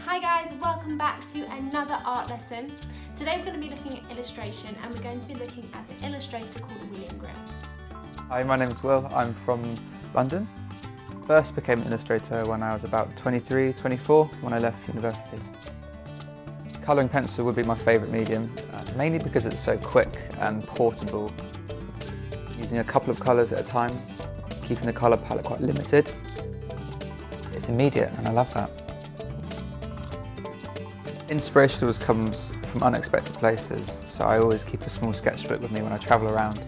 Hi guys, welcome back to another art lesson. Today we're going to be looking at illustration and we're going to be looking at an illustrator called William Grill. Hi, my name is Will. I'm from London. First became an illustrator when I was about 23, 24 when I left university. Colouring pencil would be my favourite medium, mainly because it's so quick and portable. Using a couple of colours at a time, keeping the colour palette quite limited. It's immediate and I love that. Inspiration always comes from unexpected places, so I always keep a small sketchbook with me when I travel around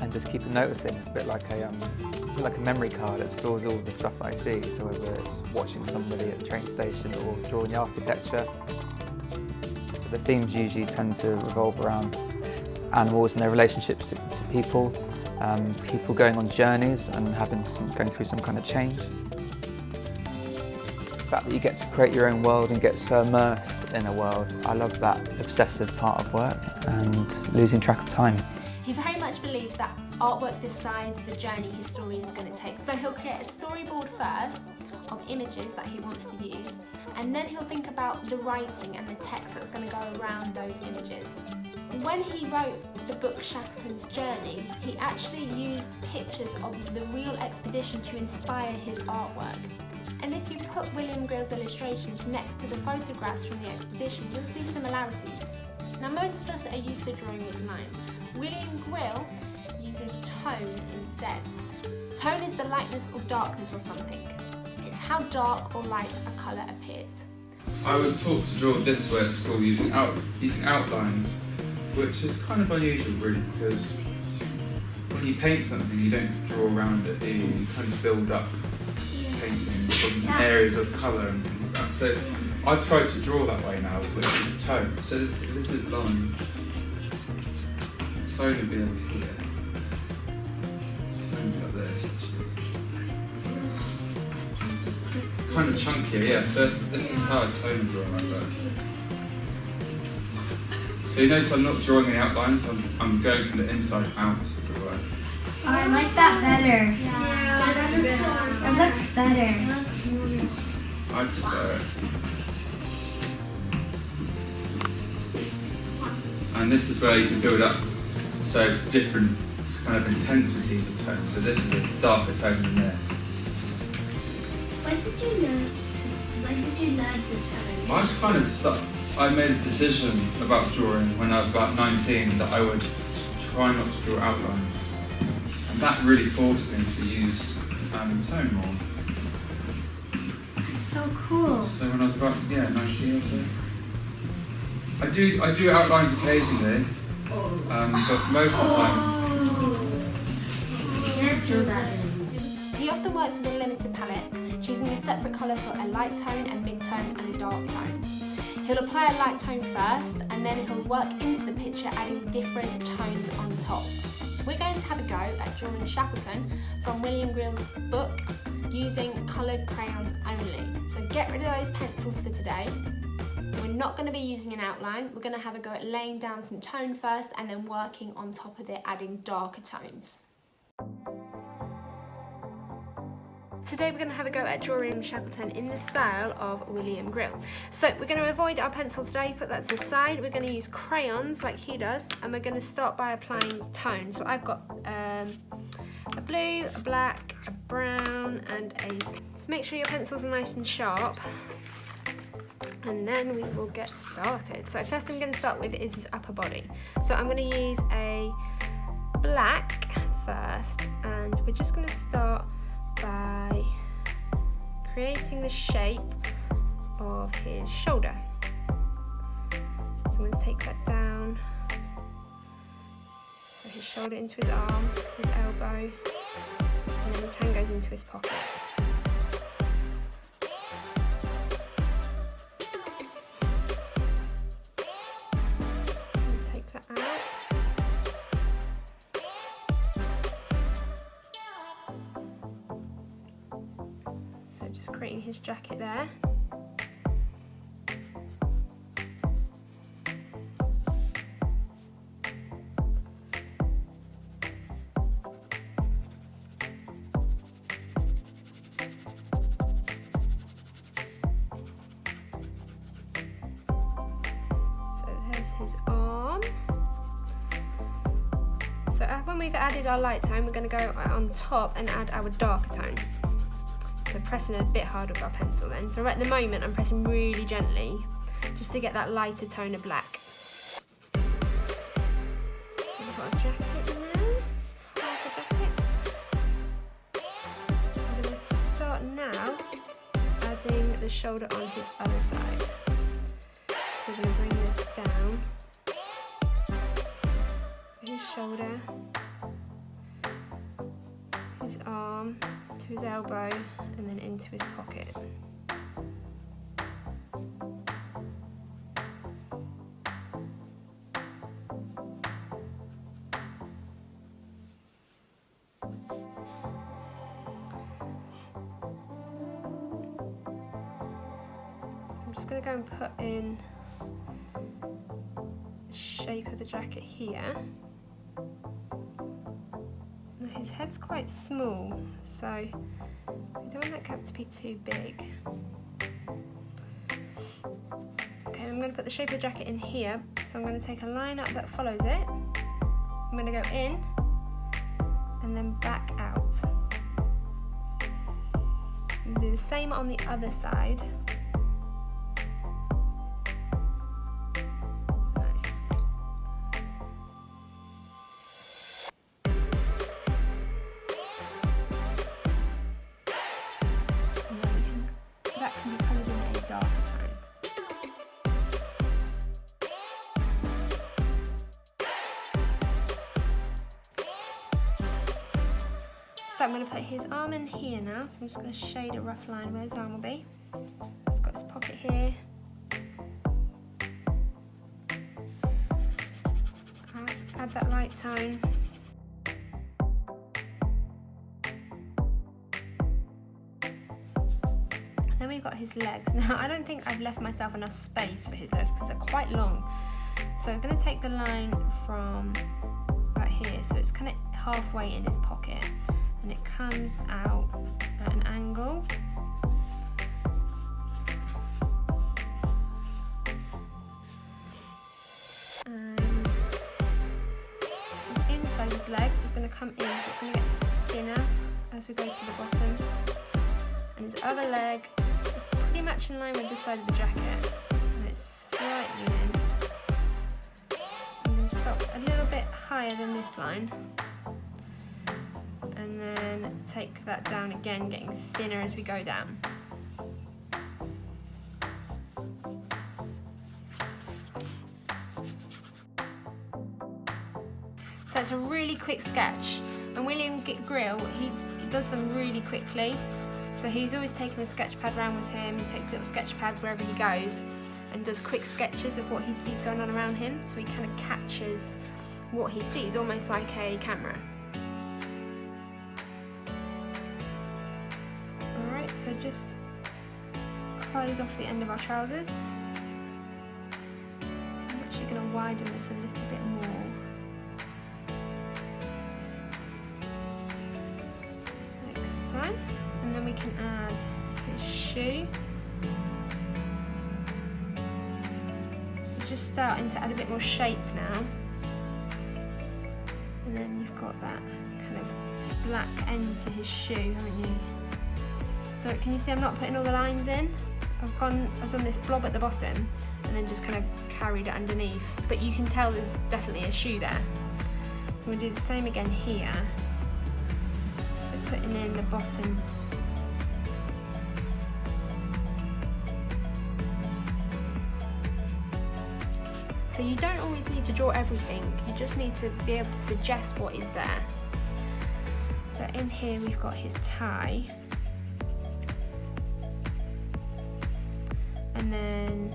and just keep a note of things, a bit like a memory card that stores all the stuff that I see, so whether it's watching somebody at the train station or drawing the architecture. The themes usually tend to revolve around animals and their relationships to people, people going on journeys and going through some kind of change. The fact that you get to create your own world and get so immersed in a world, I love that obsessive part of work and losing track of time. He very much believes that artwork decides the journey his story is going to take. So he'll create a storyboard first of images that he wants to use, and then he'll think about the writing and the text that's going to go around those images. When he wrote the book Shackleton's Journey, he actually used pictures of the real expedition to inspire his artwork. And if you put William Grill's illustrations next to the photographs from the expedition, you'll see similarities. Now most of us are used to drawing with line. William Grill uses tone instead. Tone is the lightness or darkness or something. It's how dark or light a colour appears. I was taught to draw this way at school using outlines, which is kind of unusual really, because when you paint something you don't draw around it, you kind of build up painting in areas of colour and things like that. So I've tried to draw that way now, which is tone. So this is line. Tone would be over here. Tone would be like this actually. Kind of chunkier, yeah. So this is how I tone draw like that. So you notice I'm not drawing any outlines, I'm going from the inside out, as it were. Oh, I like that better. Yeah, that looks better. That looks better. That looks more. I prefer it. And this is where you can build up so different kind of intensities of tone. So this is a darker tone than this. When did you learn to tone? I just kind of I made a decision about drawing when I was about 19 that I would try not to draw outlines. And that really forced me to use tone more. It's so cool. So when I was about 19 or so. I do outlines occasionally, but most of the time. Yes, do that. He often works with a limited palette, choosing a separate colour for a light tone, a mid-tone and a dark tone. He'll apply a light tone first and then he'll work into the picture adding different tones on top. We're going to have a go at drawing Shackleton from William Grill's book using coloured crayons only. So get rid of those pencils for today. We're not going to be using an outline, we're going to have a go at laying down some tone first and then working on top of it adding darker tones. Today we're going to have a go at drawing Shackleton in the style of William Grill. So we're going to avoid our pencils today, put that to the side. We're going to use crayons like he does, and we're going to start by applying tone. So I've got a blue, a black, a brown and a pink. So make sure your pencils are nice and sharp, and then we will get started. So first thing I'm going to start with is his upper body. So I'm going to use a black first, and we're just going to start by creating the shape of his shoulder. So I'm going to take that down. So his shoulder into his arm, his elbow, and then his hand goes into his pocket. Take that out. Just creating his jacket there. when we've added our light tone, we're going to go on top and add our darker tone. So pressing a bit hard with our pencil then. So right at the moment I'm pressing really gently just to get that lighter tone of black. So we've got a jacket in there, half a jacket. I'm going to start now adding the shoulder on his other side. So we're going to bring this down, his shoulder, his arm, to his elbow, and then into his pocket. I'm just going to go and put in the shape of the jacket here. Now his head's quite small, so we don't want that gap to be too big. Okay, I'm going to put the shape of the jacket in here, so I'm going to take a line up that follows it. I'm going to go in and then back out. I'm going to do the same on the other side. That can be coloured in a darker tone. So I'm going to put his arm in here now, so I'm just going to shade a rough line where his arm will be. He's got his pocket here. Add that light tone. Then we've got his legs. Now I don't think I've left myself enough space for his legs because they're quite long. So I'm going to take the line from right here, so it's kind of halfway in his pocket, and it comes out at an angle. And inside his leg is going to come in, so it's going to get thinner as we go to the bottom. And his other leg is pretty much in line with this side of the jacket, and it's slightly in. I'm going to stop a little bit higher than this line, and then take that down again, getting thinner as we go down. So it's a really quick sketch, and William Grill, he does them really quickly. So he's always taking a sketch pad around with him. He takes little sketch pads wherever he goes and does quick sketches of what he sees going on around him. So he kind of captures what he sees, almost like a camera. Alright, so just close off the end of our trousers. I'm actually going to widen this a little bit more. Like so. And then we can add his shoe. We're just starting to add a bit more shape now. And then you've got that kind of black end to his shoe, haven't you? So can you see I'm not putting all the lines in? I've done this blob at the bottom and then just kind of carried it underneath. But you can tell there's definitely a shoe there. So we'll do the same again here. So putting in the bottom. So you don't always need to draw everything, you just need to be able to suggest what is there. So in here we've got his tie. And then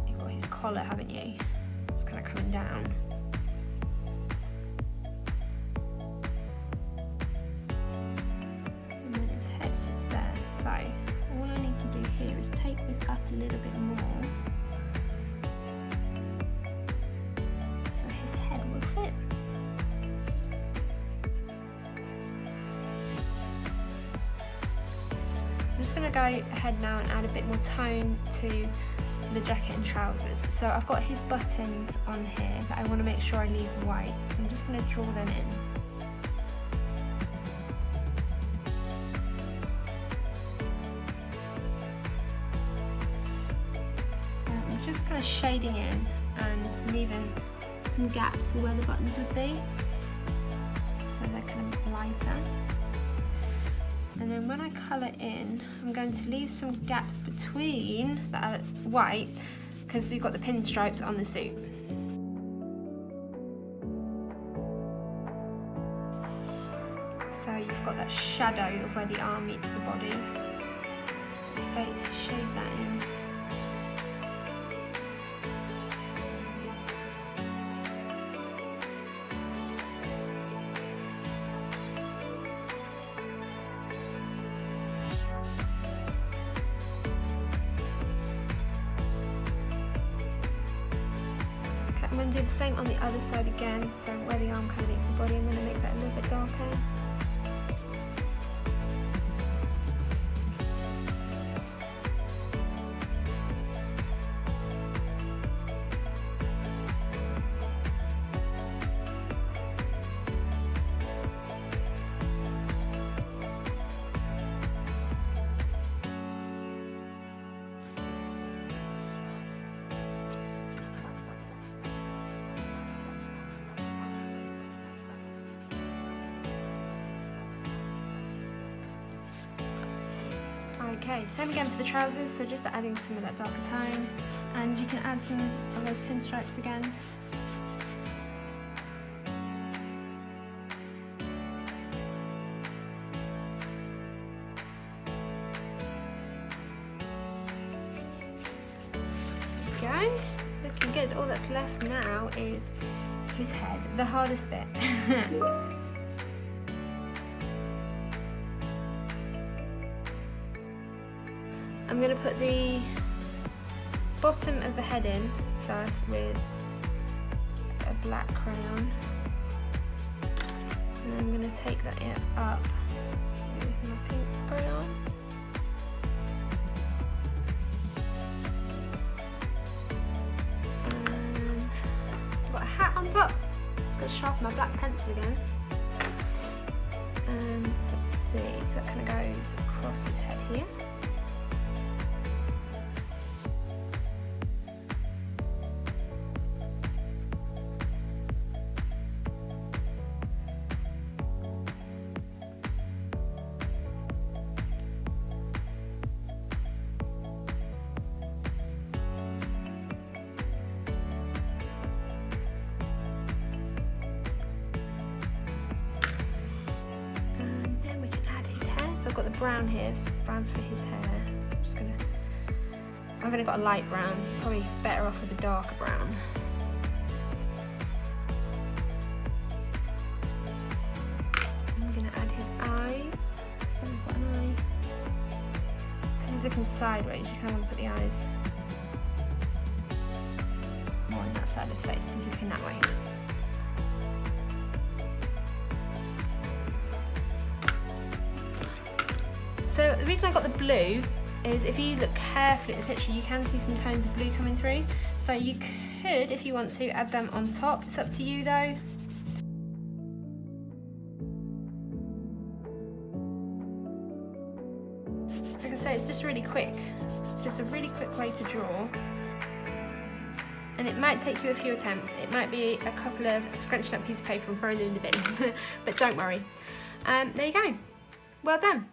you've got his collar, haven't you? It's kind of coming down. And then his head sits there. So all I need to do here is take this up a little bit more. I'm just going to go ahead now and add a bit more tone to for the jacket and trousers. So I've got his buttons on here that I want to make sure I leave white. So I'm just going to draw them in. So I'm just kind of shading in and leaving some gaps for where the buttons would be. So they're kind of lighter. And then when I colour in, I'm going to leave some gaps between that are white because you've got the pinstripes on the suit. So you've got that shadow of where the arm meets the body. So shade that in. I'm going to do the same on the other side again, so where the arm kind of meets the body, I'm going to make that a little bit darker. Okay, same again for the trousers, so just adding some of that darker tone, and you can add some of those pinstripes again. There we go, looking good. All that's left now is his head, the hardest bit. I'm going to put the bottom of the head in first with a black crayon, and then I'm going to take that up with my pink crayon. And I've got a hat on top. Just got to sharpen my black pencil again. And let's see, so it kind of goes across his head here. So I've got the brown here, this brown's for his hair. I'm just gonna, I've only got a light brown, probably better off with a darker brown. I'm gonna add his eyes. So I've got an eye. Because he's looking sideways, you kind of want to put the eyes more on that side of the face, he's looking that way. So the reason I got the blue is if you look carefully at the picture, you can see some tones of blue coming through. So you could, if you want to, add them on top. It's up to you though. Like I say, it's just really quick. Just a really quick way to draw. And it might take you a few attempts. It might be a couple of scrunched up pieces of paper and throwing them in the bin. But don't worry. There you go. Well done.